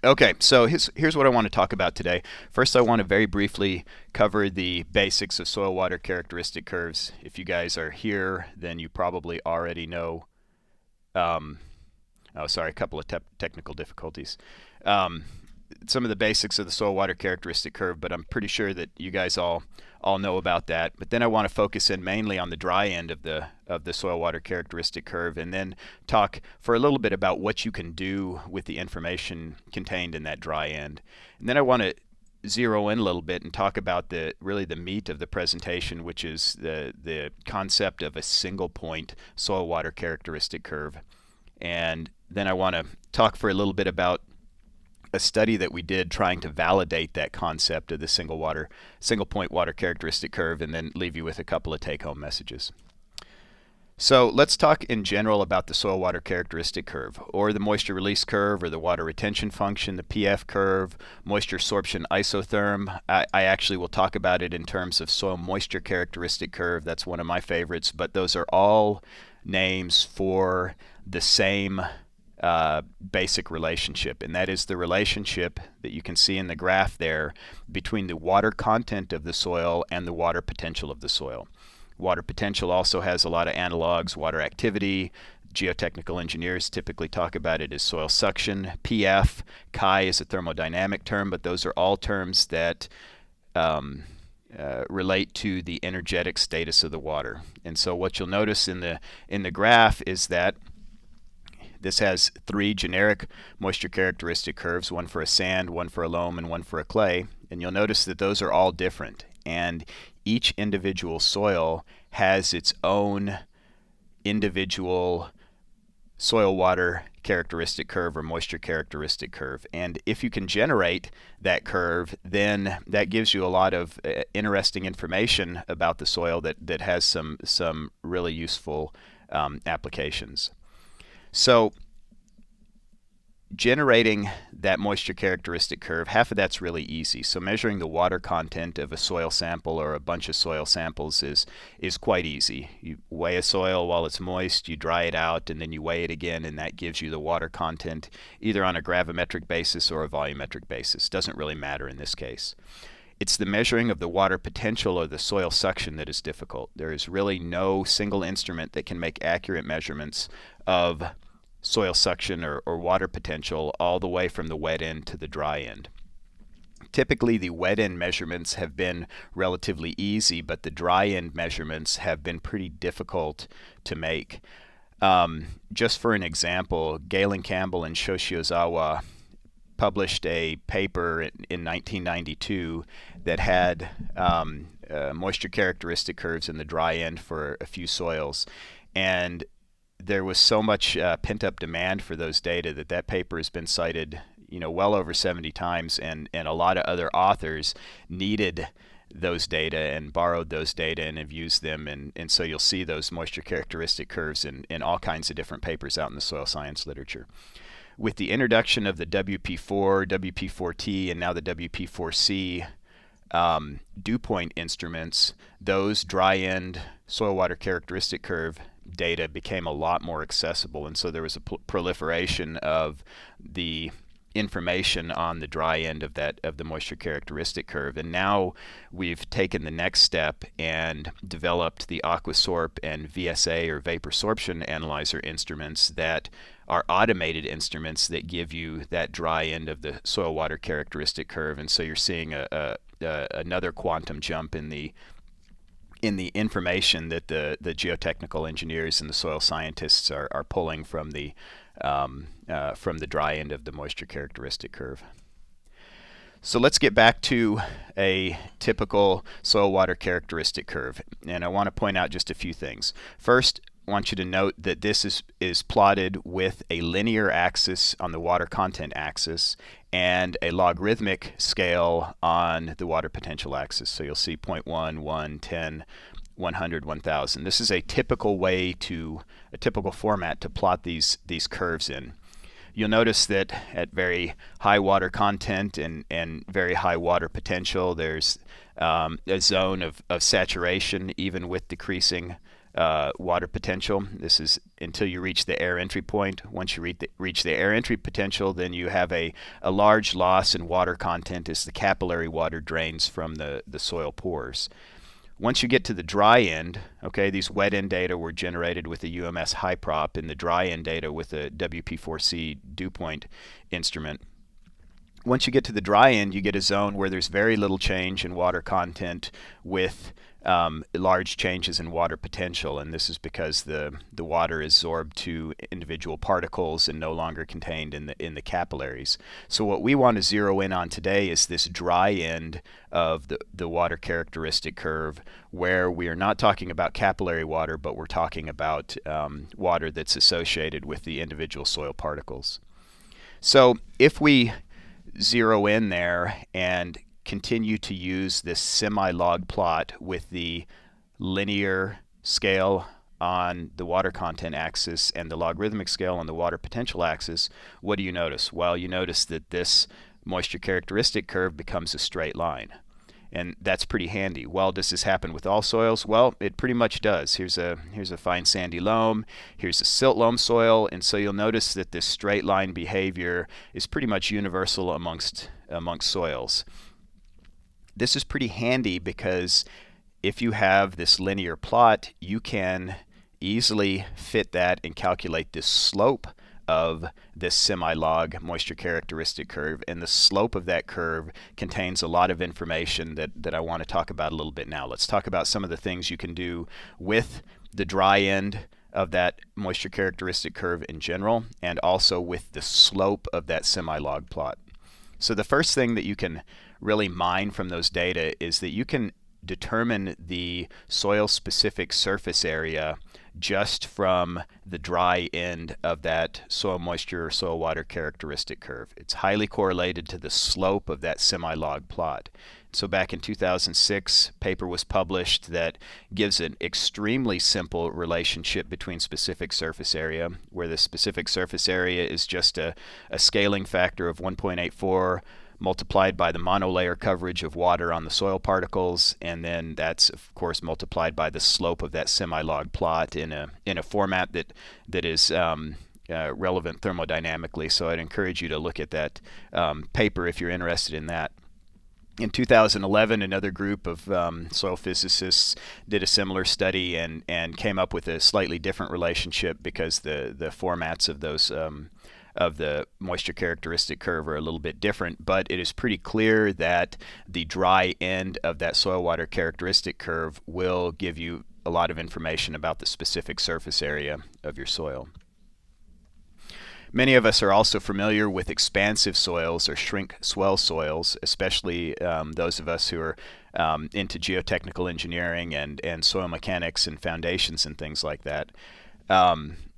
Okay, so here's what I want to talk about today. First, I want to very briefly cover the basics of soil water characteristic curves. If you guys are here, then you probably already know. Um, oh, sorry, a couple of technical difficulties. Um, some of the basics of the soil water characteristic curve, but I'm pretty sure that you guys all know about that. But then I want to focus in mainly on the dry end of the soil water characteristic curve, and then talk for a little bit about what you can do with the information contained in that dry end. And then I want to zero in a little bit and talk about really the meat of the presentation, which is the concept of a single point soil water characteristic curve. And then I want to talk for a little bit about a study that we did trying to validate that concept of the single point water characteristic curve, and then leave you with a couple of take-home messages. So let's talk in general about the soil water characteristic curve, or the moisture release curve, or the water retention function, the PF curve, moisture sorption isotherm. I actually will talk about it in terms of soil moisture characteristic curve. That's one of my favorites, but those are all names for the same basic relationship, and that is the relationship that you can see in the graph there between the water content of the soil and the water potential of the soil. Water potential also has a lot of analogs. Water activity, geotechnical engineers typically talk about it as soil suction. PF, chi is a thermodynamic term, but those are all terms that relate to the energetic status of the water. And so what you'll notice in the graph is that this has three generic moisture characteristic curves, one for a sand, one for a loam, and one for a clay. And you'll notice that those are all different. And each individual soil has its own individual soil water characteristic curve or moisture characteristic curve. And if you can generate that curve, then that gives you a lot of interesting information about the soil that has some really useful applications. So generating that moisture characteristic curve, half of that's really easy. So measuring the water content of a soil sample or a bunch of soil samples is quite easy. You weigh a soil while it's moist, you dry it out, and then you weigh it again, and that gives you the water content either on a gravimetric basis or a volumetric basis. Doesn't really matter in this case. It's the measuring of the water potential or the soil suction that is difficult. There is really no single instrument that can make accurate measurements of soil suction or water potential all the way from the wet end to the dry end. Typically, the wet end measurements have been relatively easy, but the dry end measurements have been pretty difficult to make. Just for an example, Galen Campbell and Shoshiozawa published a paper in 1992 that had moisture characteristic curves in the dry end for a few soils, and there was so much pent-up demand for those data that paper has been cited, well over 70 times, and a lot of other authors needed those data and borrowed those data and have used them, and so you'll see those moisture characteristic curves in all kinds of different papers out in the soil science literature. With the introduction of the WP4, WP4T, and now the WP4C dew point instruments, those dry end soil water characteristic curve data became a lot more accessible, and so there was a proliferation of the information on the dry end of the moisture characteristic curve. And now we've taken the next step and developed the Aquasorp and VSA or vapor sorption analyzer instruments that are automated instruments that give you that dry end of the soil water characteristic curve. And so you're seeing another quantum jump in the information that the geotechnical engineers and the soil scientists are pulling from the dry end of the moisture characteristic curve. So let's get back to a typical soil water characteristic curve, and I want to point out just a few things. First, I want you to note that this is plotted with a linear axis on the water content axis and a logarithmic scale on the water potential axis. So you'll see 0.1, 1, 10, 100, 1000. This is a typical format to plot these curves in. You'll notice that at very high water content and very high water potential, there's a zone of saturation even with decreasing water potential. This is until you reach the air entry point. Once you reach the air entry potential, then you have a large loss in water content as the capillary water drains from the soil pores. Once you get to the dry end, okay, these wet end data were generated with the UMS HYPROP, and the dry end data with the WP4C dew point instrument. Once you get to the dry end, you get a zone where there's very little change in water content with large changes in water potential, and this is because the water is sorbed to individual particles and no longer contained in the capillaries. So what we want to zero in on today is this dry end of the water characteristic curve, where we are not talking about capillary water, but we're talking about water that's associated with the individual soil particles. So if we zero in there and continue to use this semi-log plot with the linear scale on the water content axis and the logarithmic scale on the water potential axis, what do you notice? Well, you notice that this moisture characteristic curve becomes a straight line. And that's pretty handy. Well, does this happen with all soils? Well, it pretty much does. Here's a fine sandy loam, here's a silt loam soil, and so you'll notice that this straight line behavior is pretty much universal amongst soils. This is pretty handy because if you have this linear plot, you can easily fit that and calculate this slope of this semi-log moisture characteristic curve, and the slope of that curve contains a lot of information that I want to talk about a little bit now. Let's talk about some of the things you can do with the dry end of that moisture characteristic curve in general, and also with the slope of that semi-log plot. So the first thing that you can really mine from those data is that you can determine the soil-specific surface area just from the dry end of that soil moisture or soil water characteristic curve. It's highly correlated to the slope of that semi-log plot. So back in 2006, a paper was published that gives an extremely simple relationship between specific surface area, where the specific surface area is just a scaling factor of 1.84 multiplied by the monolayer coverage of water on the soil particles, and then that's of course multiplied by the slope of that semi-log plot in a format that is relevant thermodynamically. So I'd encourage you to look at that paper if you're interested in that. In 2011, another group of soil physicists did a similar study and came up with a slightly different relationship because the formats of those of the moisture characteristic curve are a little bit different, but it is pretty clear that the dry end of that soil water characteristic curve will give you a lot of information about the specific surface area of your soil. Many of us are also familiar with expansive soils or shrink-swell soils, especially those of us who are into geotechnical engineering and soil mechanics and foundations and things like that.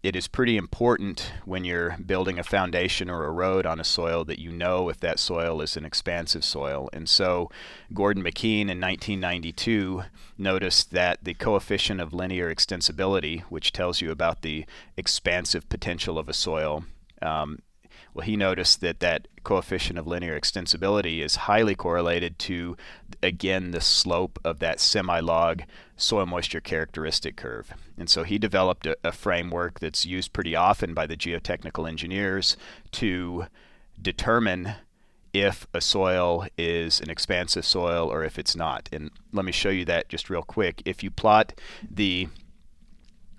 It is pretty important when you're building a foundation or a road on a soil that you know if that soil is an expansive soil. And so Gordon McKeen in 1992 noticed that the coefficient of linear extensibility, which tells you about the expansive potential of a soil, well, he noticed that coefficient of linear extensibility is highly correlated to, again, the slope of that semi-log soil moisture characteristic curve. And so he developed a framework that's used pretty often by the geotechnical engineers to determine if a soil is an expansive soil or if it's not. And let me show you that just real quick. If you plot the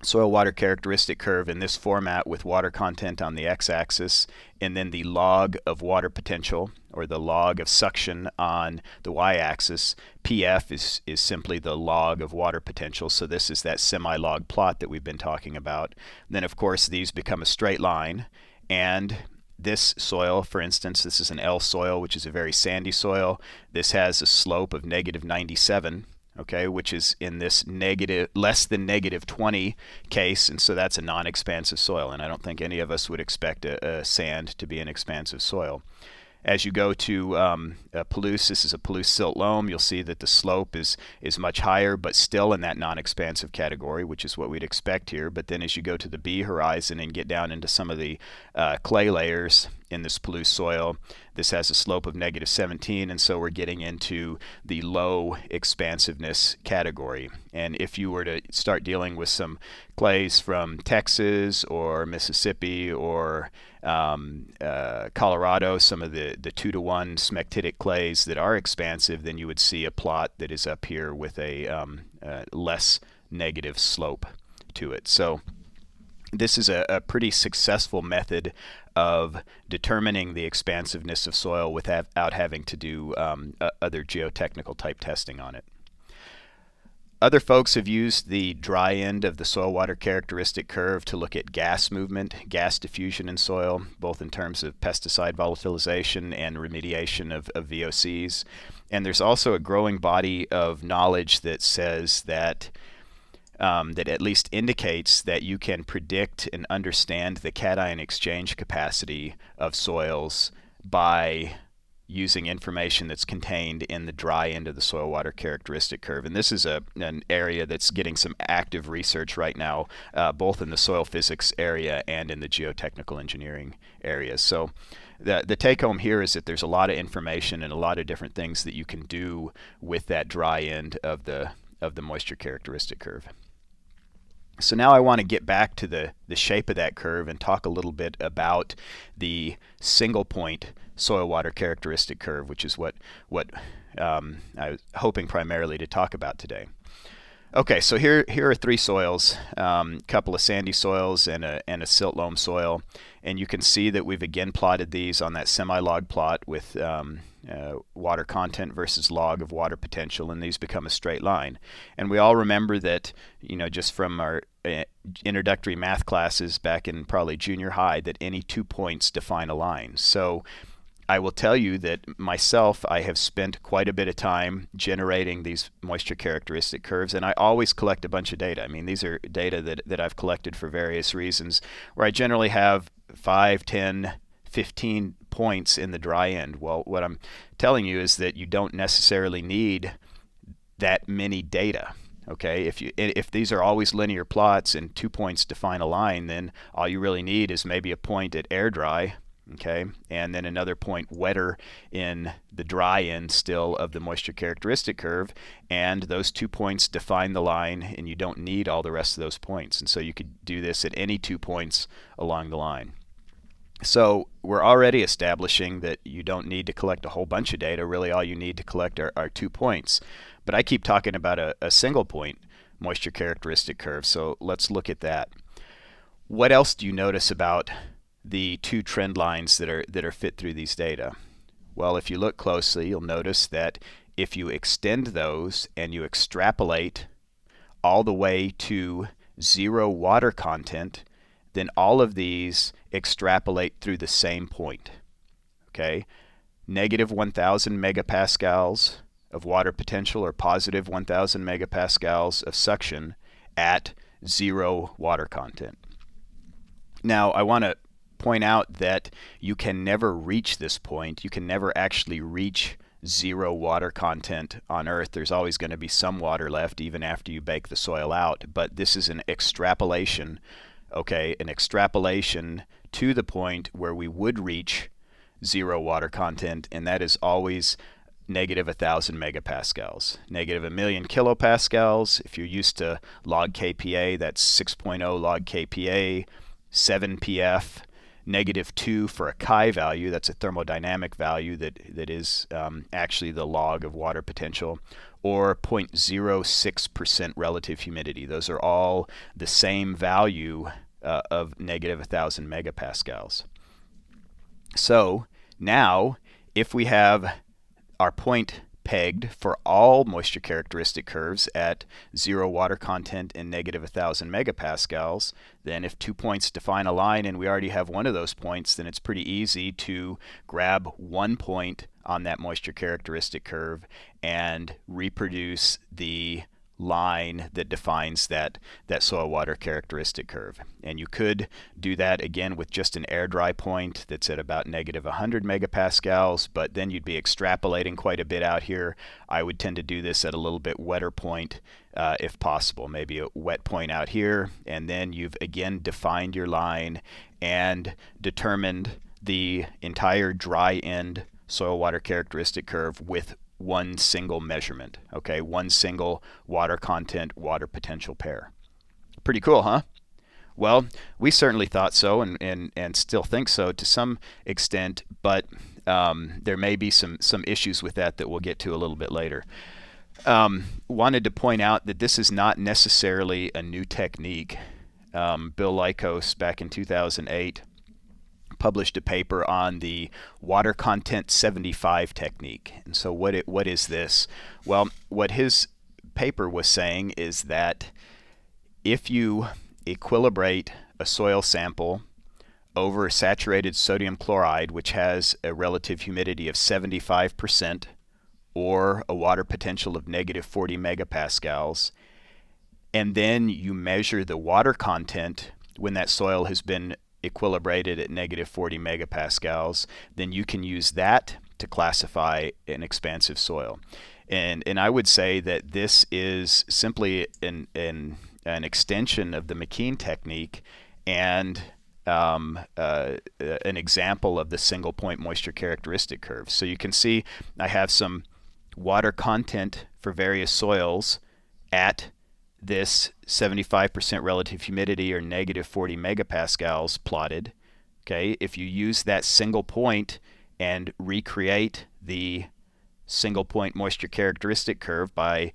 soil water characteristic curve in this format with water content on the x-axis and then the log of water potential or the log of suction on the y-axis, PF is simply the log of water potential, so this is that semi-log plot that we've been talking about. Then of course these become a straight line, and this soil, for instance, this is an L soil, which is a very sandy soil. This has a slope of -97. Okay, which is in this less than -20 case, and so that's a non-expansive soil, and I don't think any of us would expect a sand to be an expansive soil. As you go to Palouse, this is a Palouse silt loam, you'll see that the slope is much higher, but still in that non-expansive category, which is what we'd expect here. But then as you go to the B horizon and get down into some of the clay layers in this polluted soil. This has a slope of -17, and so we're getting into the low expansiveness category. And if you were to start dealing with some clays from Texas or Mississippi or Colorado, some of the 2-to-1 smectitic clays that are expansive, then you would see a plot that is up here with a less negative slope to it. So this is a pretty successful method of determining the expansiveness of soil without having to do other geotechnical type testing on it. Other folks have used the dry end of the soil water characteristic curve to look at gas movement, gas diffusion in soil, both in terms of pesticide volatilization and remediation of VOCs. And there's also a growing body of knowledge that says that that at least indicates that you can predict and understand the cation exchange capacity of soils by using information that's contained in the dry end of the soil water characteristic curve. And this is an area that's getting some active research right now, both in the soil physics area and in the geotechnical engineering area. So the take home here is that there's a lot of information and a lot of different things that you can do with that dry end of the moisture characteristic curve. So now I want to get back to the shape of that curve and talk a little bit about the single point soil water characteristic curve, which is what I was hoping primarily to talk about today. Okay, so here are three soils, a couple of sandy soils and a silt loam soil, and you can see that we've again plotted these on that semi-log plot with water content versus log of water potential, and these become a straight line. And we all remember that, just from our introductory math classes back in probably junior high, that any 2 points define a line. So I will tell you that myself, I have spent quite a bit of time generating these moisture characteristic curves, and I always collect a bunch of data. I mean, these are data that I've collected for various reasons, where I generally have 5, 10, 15 points in the dry end. Well, what I'm telling you is that you don't necessarily need that many data. Okay, if these are always linear plots and 2 points define a line, then all you really need is maybe a point at air dry, okay, and then another point wetter in the dry end still of the moisture characteristic curve, and those 2 points define the line, and you don't need all the rest of those points. And so you could do this at any 2 points along the line. So we're already establishing that you don't need to collect a whole bunch of data. Really all you need to collect are 2 points. But I keep talking about a single point moisture characteristic curve, so let's look at that. What else do you notice about the two trend lines that are fit through these data? Well, if you look closely, you'll notice that if you extend those and you extrapolate all the way to 0 water content, then all of these extrapolate through the same point. Okay, -1,000 megapascals of water potential or +1,000 megapascals of suction at 0 water content. Now, I want to point out that you can never reach this point. You can never actually reach 0 water content on Earth. There's always going to be some water left even after you bake the soil out, but this is an extrapolation, okay, an extrapolation to the point where we would reach 0 water content, and that is always -1,000 megapascals. -1,000,000 kilopascals, if you're used to log kPa, that's 6.0 log kPa, 7 pF, -2 for a chi value, that's a thermodynamic value that is actually the log of water potential, or 0.06% relative humidity. Those are all the same value of -1,000 megapascals. So now, if we have our point pegged for all moisture characteristic curves at 0 water content and -1,000 megapascals, then if 2 points define a line and we already have one of those points, then it's pretty easy to grab 1 point on that moisture characteristic curve and reproduce the line that defines that soil water characteristic curve. And you could do that again with just an air dry point that's at about -100 megapascals, but then you'd be extrapolating quite a bit out here. I would tend to do this at a little bit wetter point if possible, maybe a wet point out here, and then you've again defined your line and determined the entire dry end soil water characteristic curve with one single measurement, okay? One single water content, water potential pair. Pretty cool, huh? Well, we certainly thought so, and still think so to some extent, but there may be some issues with that we'll get to a little bit later. Wanted to point out that this is not necessarily a new technique. Bill Lykos, back in 2008, published a paper on the water content 75 technique. And so what is this? Well, what his paper was saying is that if you equilibrate a soil sample over saturated sodium chloride, which has a relative humidity of 75% or a water potential of negative 40 megapascals, and then you measure the water content when that soil has been equilibrated at negative 40 megapascals, then you can use that to classify an expansive soil. And I would say that this is simply an extension of the McKeen technique and an example of the single point moisture characteristic curve. So you can see I have some water content for various soils at this 75% relative humidity or negative 40 megapascals plotted. Okay, if you use that single point and recreate the single point moisture characteristic curve by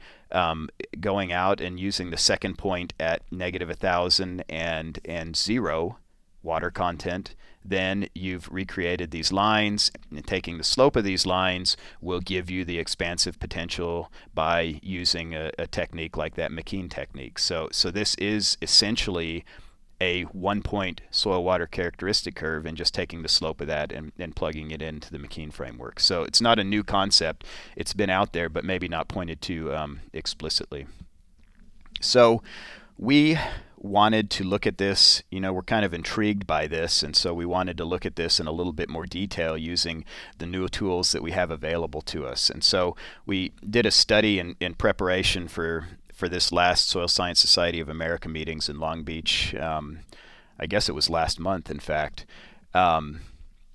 going out and using the second point at negative 1,000 and 0 water content, then you've recreated these lines, and taking the slope of these lines will give you the expansive potential by using a technique like that McKeen technique. So this is essentially a one-point soil water characteristic curve and just taking the slope of that and plugging it into the McKeen framework. So it's not a new concept. It's been out there, but maybe not pointed to explicitly. So we wanted to look at this, we're kind of intrigued by this, and so we wanted to look at this in a little bit more detail using the new tools that we have available to us. And so we did a study in preparation for this last Soil Science Society of America meetings in Long Beach. I guess it was last month, in fact.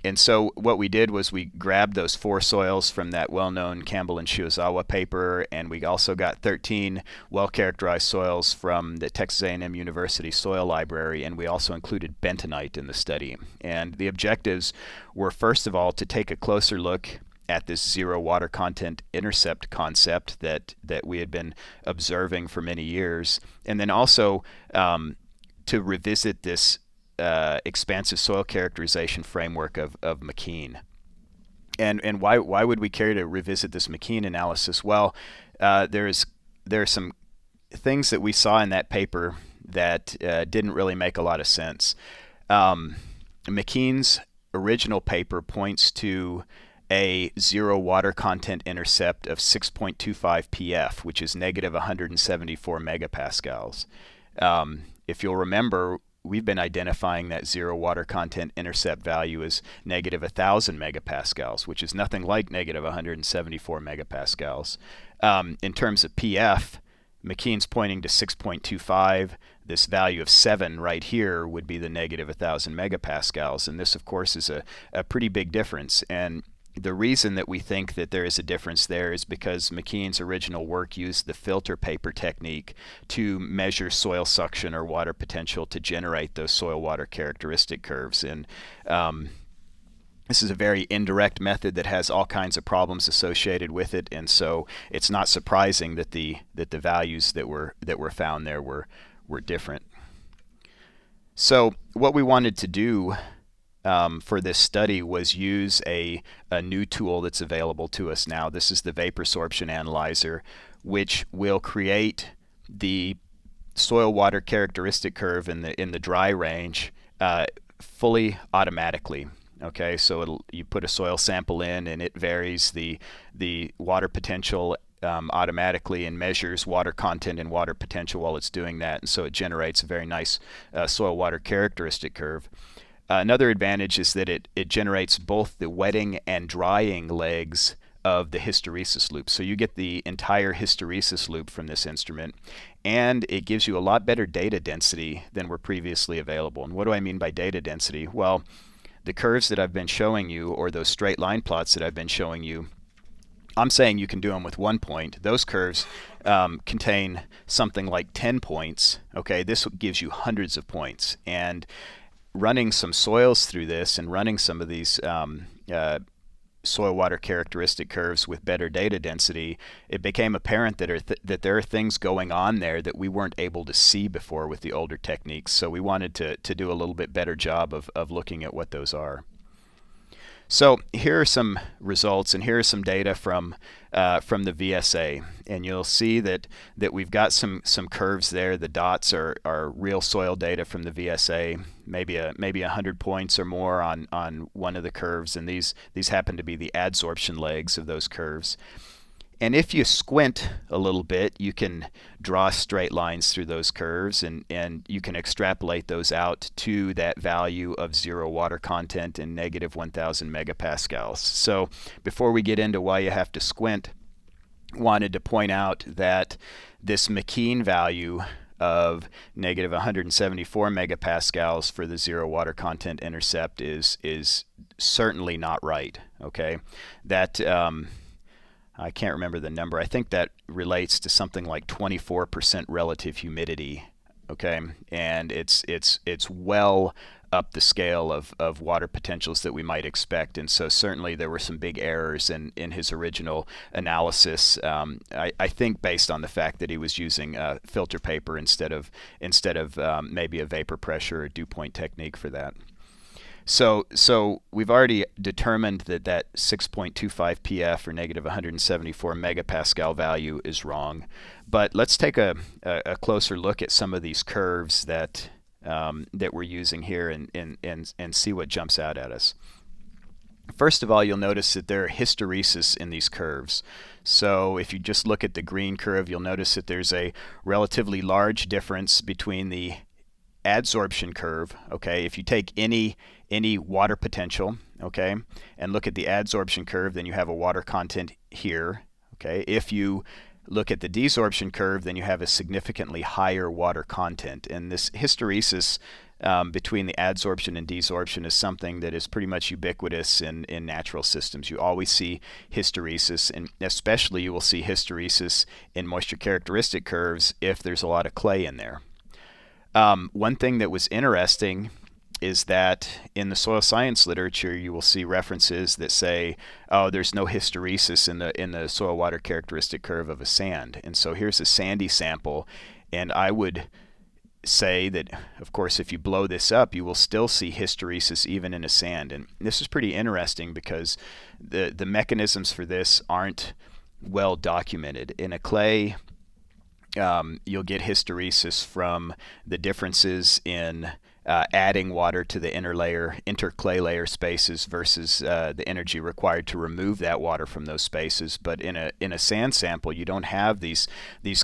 And so what we did was we grabbed those 4 soils from that well-known Campbell and Shiozawa paper, and we also got 13 well-characterized soils from the Texas A&M University Soil Library, and we also included bentonite in the study. And the objectives were, first of all, to take a closer look at this zero water content intercept concept that we had been observing for many years, and then also to revisit this expansive soil characterization framework of McKeen. And why would we care to revisit this McKeen analysis? Well, there are some things that we saw in that paper that didn't really make a lot of sense. McKeen's original paper points to a zero water content intercept of 6.25 pF, which is negative 174 megapascals. If you'll remember, we've been identifying that zero water content intercept value as negative 1,000 megapascals, which is nothing like negative 174 megapascals. In terms of PF, McKeen's pointing to 6.25. This value of 7 right here would be the negative 1,000 megapascals, and this, of course, is a pretty big difference. And the reason that we think that there is a difference there is because McKeen's original work used the filter paper technique to measure soil suction or water potential to generate those soil water characteristic curves. And this is a very indirect method that has all kinds of problems associated with it, and so it's not surprising that the values that were found there were different. So what we wanted to do for this study was use a new tool that's available to us now. This is the vapor sorption analyzer, which will create the soil water characteristic curve in the dry range fully automatically. Okay, so you put a soil sample in, and it varies the water potential automatically and measures water content and water potential while it's doing that, and so it generates a very nice soil water characteristic curve. Another advantage is that it generates both the wetting and drying legs of the hysteresis loop. So you get the entire hysteresis loop from this instrument, and it gives you a lot better data density than were previously available. And what do I mean by data density? Well, the curves that I've been showing you, or those straight line plots that I've been showing you, I'm saying you can do them with 1 point. Those curves contain something like 10 points. Okay, this gives you hundreds of points. And running some soils through this and running some of these soil water characteristic curves with better data density, it became apparent that there are things going on there that we weren't able to see before with the older techniques. So we wanted to do a little bit better job of looking at what those are. So here are some results, and here are some data from the VSA, and you'll see that we've got some curves there. The dots are real soil data from the VSA, maybe 100 points or more on one of the curves, and these happen to be the adsorption legs of those curves. And if you squint a little bit, you can draw straight lines through those curves, and you can extrapolate those out to that value of 0 water content and negative 1,000 megapascals. So before we get into why you have to squint, wanted to point out that this McKeen value of negative 174 megapascals for the 0 water content intercept is certainly not right. Okay, that I can't remember the number. I think that relates to something like 24% relative humidity. Okay, and it's well up the scale of water potentials that we might expect, and so certainly there were some big errors in his original analysis. I think based on the fact that he was using filter paper instead of maybe a vapor pressure or dew point technique for that. So we've already determined that 6.25 pF or negative 174 megapascal value is wrong, but let's take a closer look at some of these curves that we're using here and see what jumps out at us. First of all, you'll notice that there are hysteresis in these curves. So if you just look at the green curve, you'll notice that there's a relatively large difference between the adsorption curve. Okay, if you take any water potential, okay, and look at the adsorption curve, then you have a water content here. Okay, if you look at the desorption curve, then you have a significantly higher water content. And this hysteresis between the adsorption and desorption is something that is pretty much ubiquitous in natural systems. You always see hysteresis, and especially you will see hysteresis in moisture characteristic curves if there's a lot of clay in there. One thing that was interesting is that in the soil science literature, you will see references that say, oh, there's no hysteresis in the soil water characteristic curve of a sand. And so here's a sandy sample, and I would say that, of course, if you blow this up, you will still see hysteresis even in a sand. And this is pretty interesting because the mechanisms for this aren't well documented. In a clay, you'll get hysteresis from the differences in adding water to the interclay layer spaces versus the energy required to remove that water from those spaces. But in a sand sample, you don't have these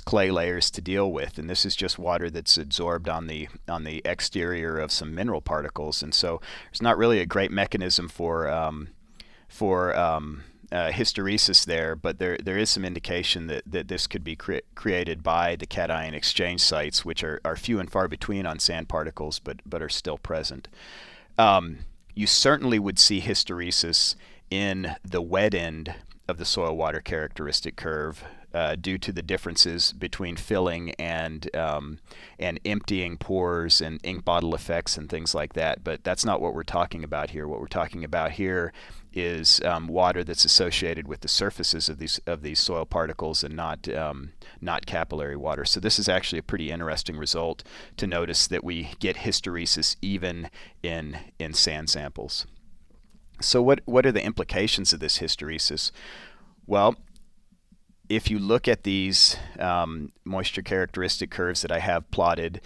clay layers to deal with, and this is just water that's absorbed on the exterior of some mineral particles. And so there's not really a great mechanism for hysteresis there, but there is some indication that this could be created by the cation exchange sites, which are few and far between on sand particles, but are still present. You certainly would see hysteresis in the wet end of the soil water characteristic curve due to the differences between filling and emptying pores and ink bottle effects and things like that. But that's not what we're talking about here. What we're talking about here is water that's associated with the surfaces of these soil particles and not capillary water. So this is actually a pretty interesting result to notice that we get hysteresis even in sand samples. So what are the implications of this hysteresis? Well, if you look at these moisture characteristic curves that I have plotted,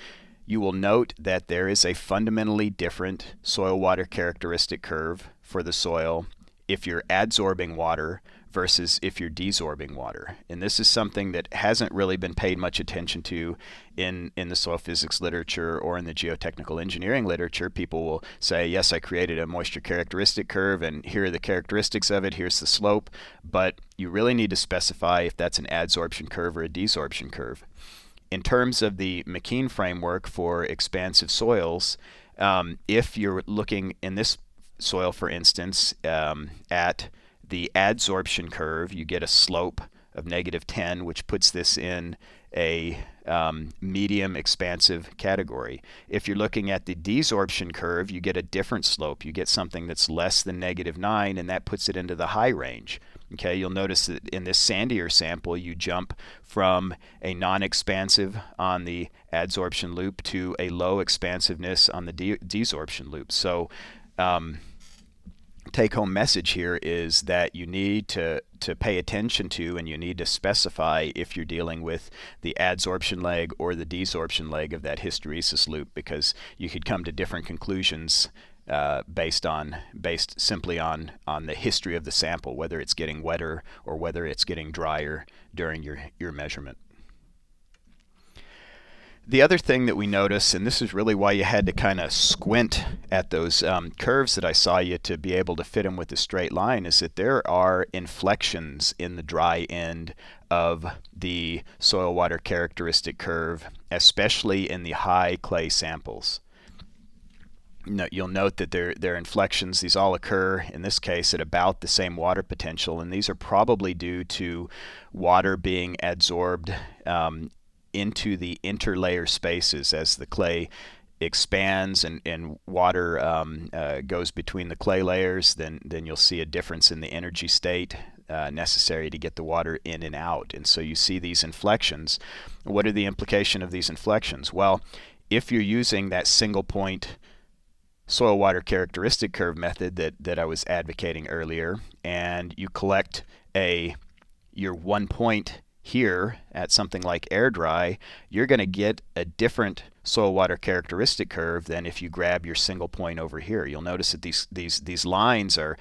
you will note that there is a fundamentally different soil water characteristic curve for the soil if you're adsorbing water versus if you're desorbing water. And this is something that hasn't really been paid much attention to in the soil physics literature or in the geotechnical engineering literature. People will say, yes, I created a moisture characteristic curve and here are the characteristics of it, here's the slope, but you really need to specify if that's an adsorption curve or a desorption curve. In terms of the McKeen framework for expansive soils, if you're looking in this soil, for instance, at the adsorption curve, you get a slope of -10, which puts this in a medium expansive category. If you're looking at the desorption curve, you get a different slope. You get something that's less than -9, and that puts it into the high range. Okay, you'll notice that in this sandier sample, you jump from a non-expansive on the adsorption loop to a low expansiveness on the desorption loop. So take-home message here is that you need to pay attention to, and you need to specify if you're dealing with the adsorption leg or the desorption leg of that hysteresis loop, because you could come to different conclusions based simply on the history of the sample, whether it's getting wetter or whether it's getting drier during your measurement. The other thing that we notice, and this is really why you had to kind of squint at those curves that I saw you to be able to fit them with a straight line, is that there are inflections in the dry end of the soil water characteristic curve, especially in the high clay samples. You'll note that there are inflections. These all occur, in this case, at about the same water potential, and these are probably due to water being adsorbed into the interlayer spaces as the clay expands and water goes between the clay layers. Then you'll see a difference in the energy state necessary to get the water in and out, and so you see these inflections. What are the implication of these inflections? Well, if you're using that single point soil water characteristic curve method that I was advocating earlier, and you collect your 1 point here at something like air dry, you're going to get a different soil water characteristic curve than if you grab your single point over here. You'll notice that these lines are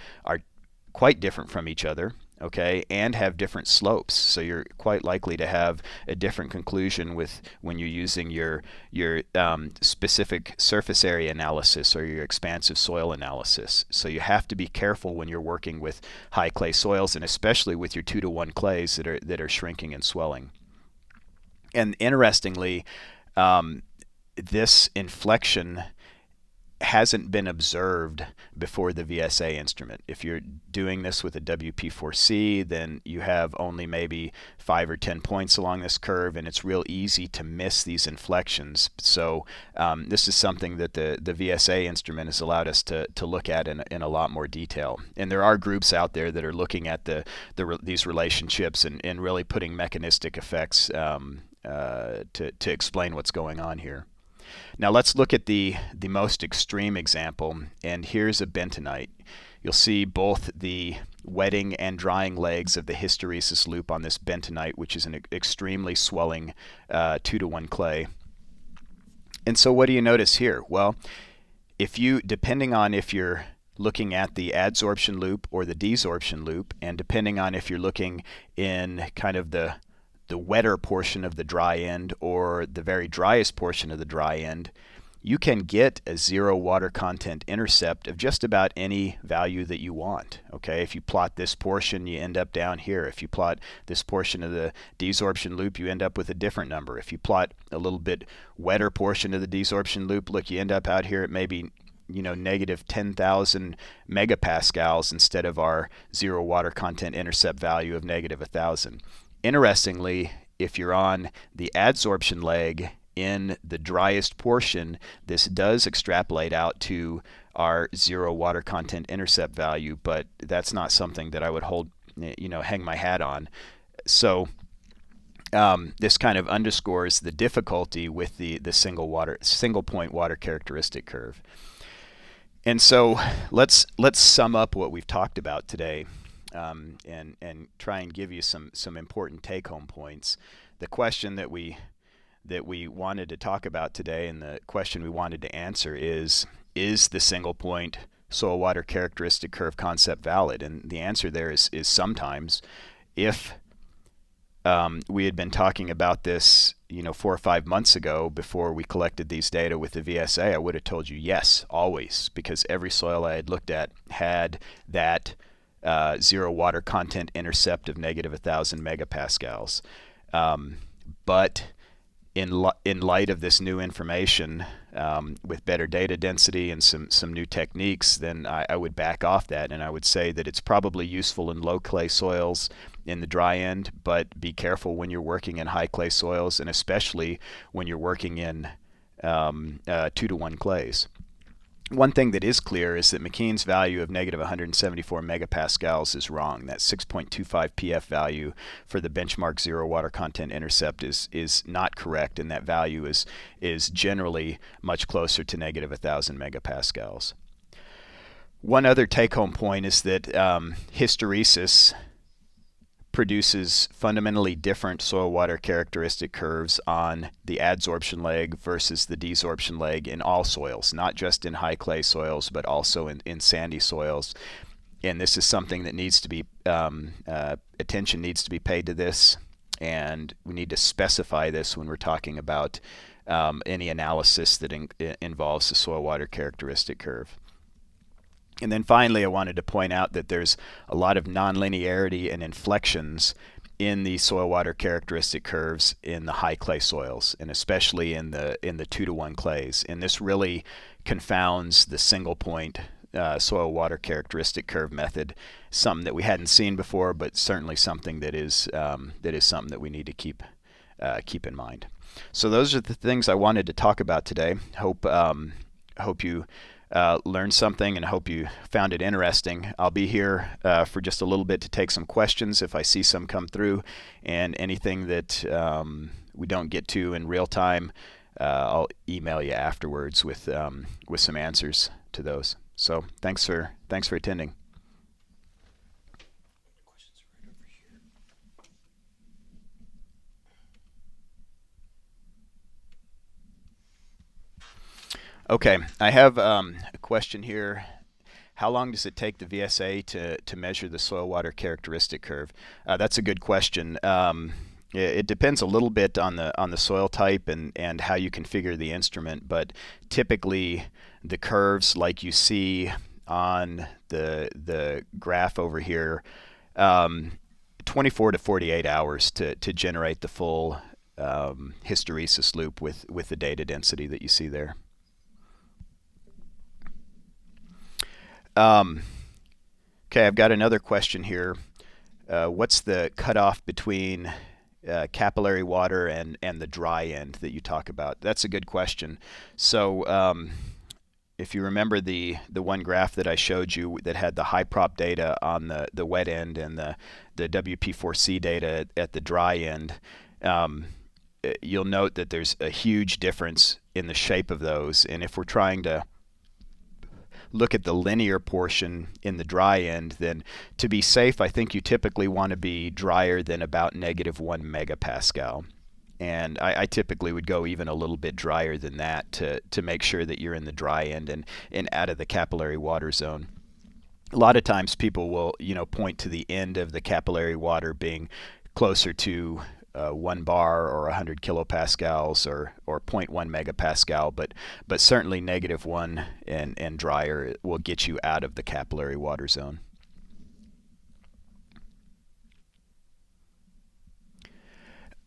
quite different from each other, okay, and have different slopes. So you're quite likely to have a different conclusion when you're using your specific surface area analysis or your expansive soil analysis. So you have to be careful when you're working with high clay soils, and especially with your 2-to-1 clays that are shrinking and swelling. And interestingly, this inflection hasn't been observed before the VSA instrument. If you're doing this with a WP4C, then you have only maybe 5 or 10 points along this curve, and it's real easy to miss these inflections. So this is something that the VSA instrument has allowed us to look at in a lot more detail. And there are groups out there that are looking at these relationships and really putting mechanistic effects to explain what's going on here. Now let's look at the most extreme example, and here's a bentonite. You'll see both the wetting and drying legs of the hysteresis loop on this bentonite, which is an extremely swelling 2-to-1 clay. And so what do you notice here? Well, depending on if you're looking at the adsorption loop or the desorption loop, and depending on if you're looking in kind of the wetter portion of the dry end or the very driest portion of the dry end, you can get a 0 water content intercept of just about any value that you want. Okay, if you plot this portion, you end up down here. If you plot this portion of the desorption loop, you end up with a different number. If you plot a little bit wetter portion of the desorption loop, look, you end up out here at maybe negative 10,000 megapascals instead of our 0 water content intercept value of negative 1,000. Interestingly, if you're on the adsorption leg in the driest portion, this does extrapolate out to our 0 water content intercept value, but that's not something that I would hang my hat on. So this kind of underscores the difficulty with the single point water characteristic curve. And so let's sum up what we've talked about today. And try and give you some important take-home points. The question that we wanted to talk about today, and the question we wanted to answer is the single point soil water characteristic curve concept valid? And the answer there is sometimes. If we had been talking about this 4 or 5 months ago before we collected these data with the VSA, I would have told you yes, always, because every soil I had looked at had that 0 water content intercept of negative 1,000 megapascals. But in light of this new information, with better data density and some new techniques, then I would back off that, and I would say that it's probably useful in low clay soils in the dry end, but be careful when you're working in high clay soils, and especially when you're working in 2-to-1 clays. One thing that is clear is that McKeen's value of negative 174 megapascals is wrong. That 6.25 PF value for the benchmark zero water content intercept is not correct, and that value is generally much closer to negative 1,000 megapascals. One other take-home point is that hysteresis produces fundamentally different soil water characteristic curves on the adsorption leg versus the desorption leg in all soils, not just in high clay soils, but also in sandy soils. And this is something that needs to be, attention needs to be paid to this, and we need to specify this when we're talking about any analysis that involves the soil water characteristic curve. And then finally, I wanted to point out that there's a lot of non-linearity and inflections in the soil water characteristic curves in the high clay soils, and especially in the 2-to-1 clays. And this really confounds the single point soil water characteristic curve method, something that we hadn't seen before, but certainly something that is something that we need to keep in mind. So those are the things I wanted to talk about today. Hope you learned something, and hope you found it interesting. I'll be here for just a little bit to take some questions if I see some come through, and anything that we don't get to in real time, I'll email you afterwards with some answers to those. So thanks for attending. Okay, I have a question here. How long does it take the VSA to measure the soil water characteristic curve? That's a good question. It depends a little bit on the soil type and how you configure the instrument, but typically the curves like you see on the graph over here, 24 to 48 hours to generate the full hysteresis loop with the data density that you see there. Okay, I've got another question here. What's the cutoff between capillary water and the dry end that you talk about? That's a good question. So if you remember the one graph that I showed you that had the high prop data on the wet end and the WP4C data at the dry end, you'll note that there's a huge difference in the shape of those. And if we're trying to look at the linear portion in the dry end, then to be safe, I think you typically want to be drier than about negative 1 megapascal. And I typically would go even a little bit drier than that to make sure that you're in the dry end and out of the capillary water zone. A lot of times people will, point to the end of the capillary water being closer to 1 bar or 100 kilopascals or 0.1 megapascal, but certainly negative 1 and drier will get you out of the capillary water zone.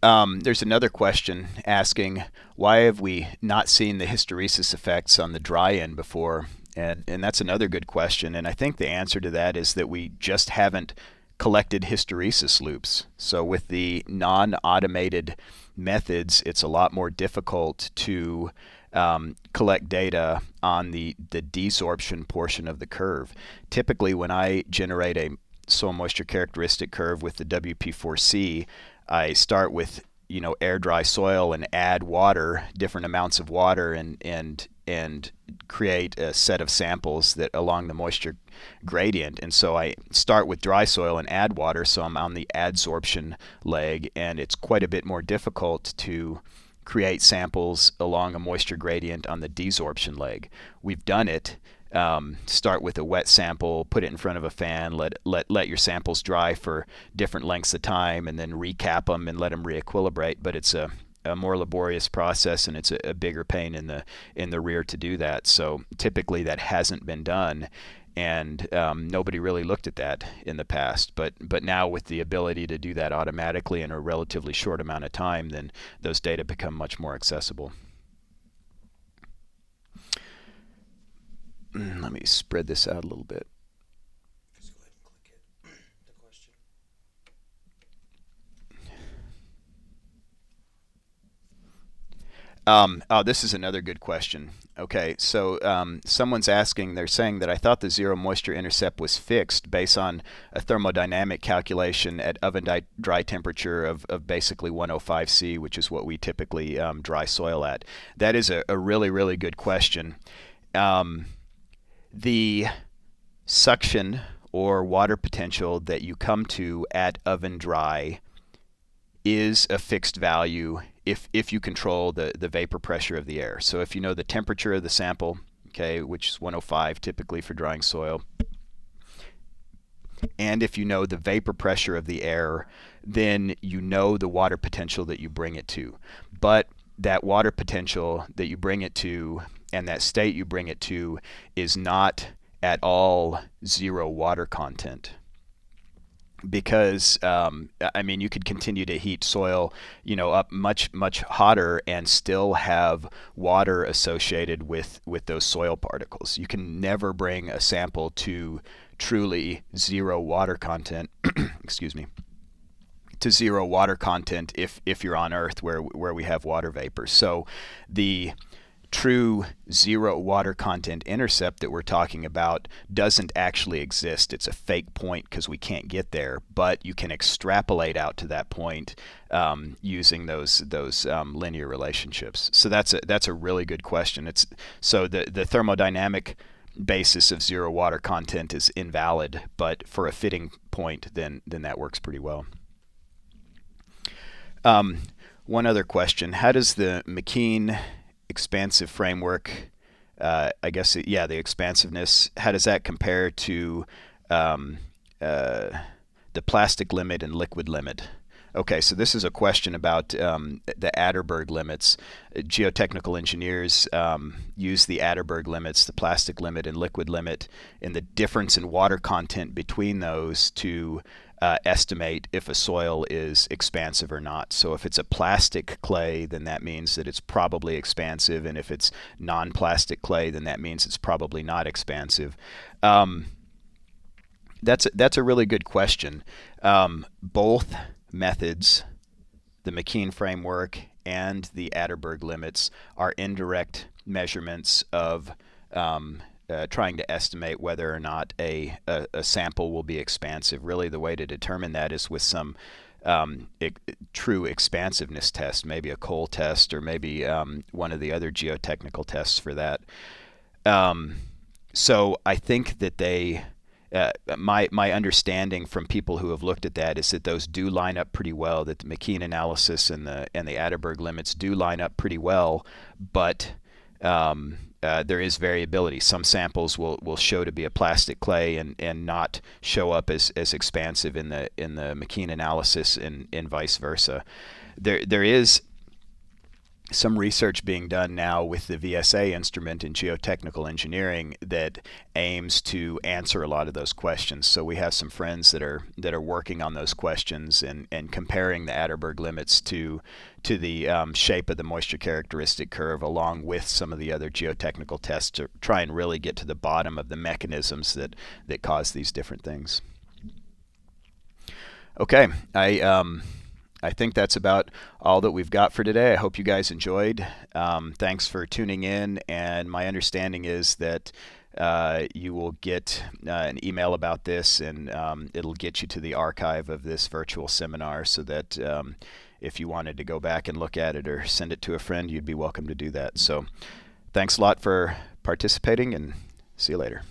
There's another question asking, why have we not seen the hysteresis effects on the dry end before? And that's another good question, and I think the answer to that is that we just haven't collected hysteresis loops. So with the non-automated methods, it's a lot more difficult to collect data on the desorption portion of the curve. Typically, when I generate a soil moisture characteristic curve with the WP4C, I start with air dry soil and add water, different amounts of water, and create a set of samples that along the moisture gradient. And so I start with dry soil and add water, so I'm on the adsorption leg, and it's quite a bit more difficult to create samples along a moisture gradient on the desorption leg. We've done it. Start with a wet sample, put it in front of a fan, let your samples dry for different lengths of time, and then recap them and let them reequilibrate. But it's a more laborious process, and it's a bigger pain in the rear to do that. So typically that hasn't been done, and nobody really looked at that in the past. But now with the ability to do that automatically in a relatively short amount of time, then those data become much more accessible. Let me spread this out a little bit. Just go ahead and click it. The question. Oh, this is another good question. Okay, so someone's asking, they're saying that I thought the zero moisture intercept was fixed based on a thermodynamic calculation at oven dry temperature of basically 105 C, which is what we typically dry soil at. That is a really, really good question. The suction or water potential that you come to at oven dry is a fixed value if you control the vapor pressure of the air. So if you know the temperature of the sample, okay, which is 105 typically for drying soil, and if you know the vapor pressure of the air, then you know the water potential that you bring it to. But that water potential that you bring it to and that state you bring it to is not at all zero water content. Because I mean, you could continue to heat soil, up much hotter and still have water associated with those soil particles. You can never bring a sample to truly zero water content. Excuse me. To zero water content if you're on Earth where we have water vapor. So the true zero water content intercept that we're talking about doesn't actually exist. It's a fake point because we can't get there, but you can extrapolate out to that point using those linear relationships. So that's a really good question. So the thermodynamic basis of zero water content is invalid, but for a fitting point, then that works pretty well. One other question: how does the McKeen expansive framework, the expansiveness, how does that compare to the plastic limit and liquid limit? Okay, so this is a question about the Atterberg limits. Geotechnical engineers use the Atterberg limits, the plastic limit and liquid limit, and the difference in water content between those to estimate if a soil is expansive or not. So if it's a plastic clay, then that means that it's probably expansive, and if it's non-plastic clay, then that means it's probably not expansive. That's a really good question. Both methods, the McKeen framework and the Atterberg limits, are indirect measurements of trying to estimate whether or not a sample will be expansive. Really, the way to determine that is with some true expansiveness test, maybe a coal test or maybe one of the other geotechnical tests for that. So I think that my understanding from people who have looked at that is that those do line up pretty well, that the McKeen analysis and the Atterberg limits do line up pretty well, but there is variability. Some samples will show to be a plastic clay and not show up as expansive in the McKeen analysis, and vice versa. There is some research being done now with the VSA instrument in geotechnical engineering that aims to answer a lot of those questions. So we have some friends that are working on those questions and comparing the Atterberg limits to the shape of the moisture characteristic curve, along with some of the other geotechnical tests, to try and really get to the bottom of the mechanisms that cause these different things. Okay, I think that's about all that we've got for today. I hope you guys enjoyed. Thanks for tuning in, and my understanding is that you will get an email about this, and it'll get you to the archive of this virtual seminar, so that if you wanted to go back and look at it or send it to a friend, you'd be welcome to do that. So thanks a lot for participating, and see you later.